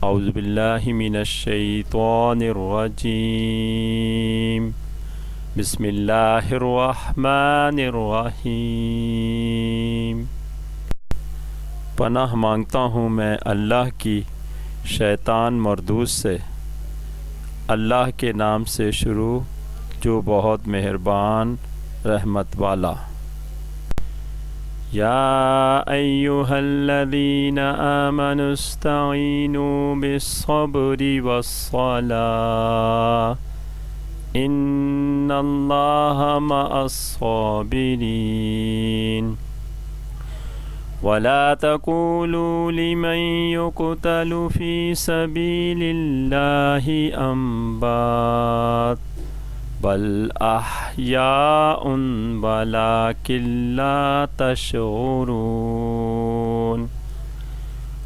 اعوذ باللہ من الشیطان الرجیم بسم اللہ الرحمن الرحیم۔ پناہ مانگتا ہوں میں اللہ کی شیطان مردود سے۔ اللہ کے نام سے شروع جو بہت مہربان رحمت والا۔ یا ایہا الذین آمنوا استعینوا بالصبر والصلاة ان اللہ مع الصابرین ولا تقولوا لمن يقتل في سبيل الله أموات بل أحياء ولكن لا تشعرون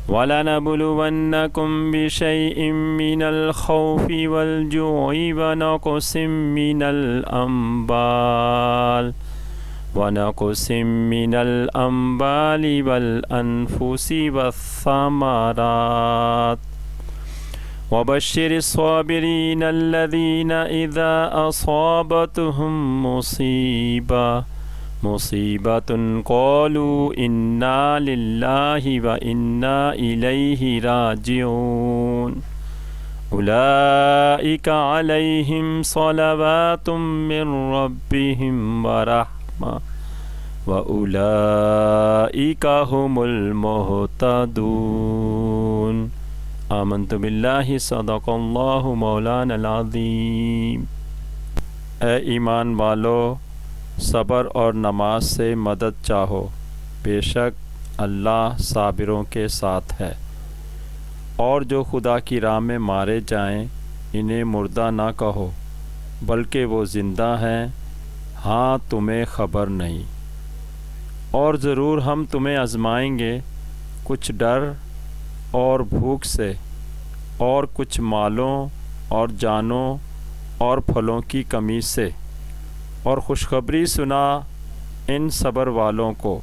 ولنبلونكم بشيء من الخوف والجوع ونقص من الأنبال والأنفس والثمرات وبشر الصابرين الذين إذا أصابتهم مصيبة قالوا إنا لله وإنا إليه راجعون أولئك عليهم صلوات من ربهم ورحمة وَأُولَئِكَ هُمُ الْمُهْتَدُونَ آمنت باللہ صدق اللہ مولانا العظیم۔ اے ایمان والو، صبر اور نماز سے مدد چاہو، بے شک اللہ صابروں کے ساتھ ہے۔ اور جو خدا کی راہ میں مارے جائیں انہیں مردہ نہ کہو بلکہ وہ زندہ ہیں، ہاں تمہیں خبر نہیں۔ اور ضرور ہم تمہیں آزمائیں گے، کچھ ڈر اور بھوک سے، اور کچھ مالوں اور جانوں اور پھلوں کی کمی سے، اور خوشخبری سنا ان صبر والوں کو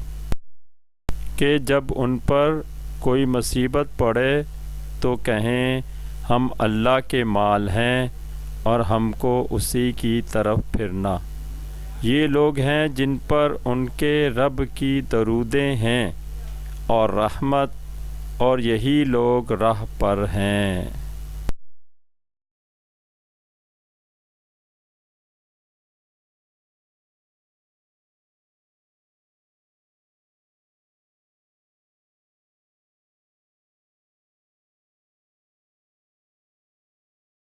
کہ جب ان پر کوئی مصیبت پڑے تو کہیں ہم اللہ کے مال ہیں اور ہم کو اسی کی طرف پھرنا۔ یہ لوگ ہیں جن پر ان کے رب کی درودیں ہیں اور رحمت، اور یہی لوگ راہ پر ہیں۔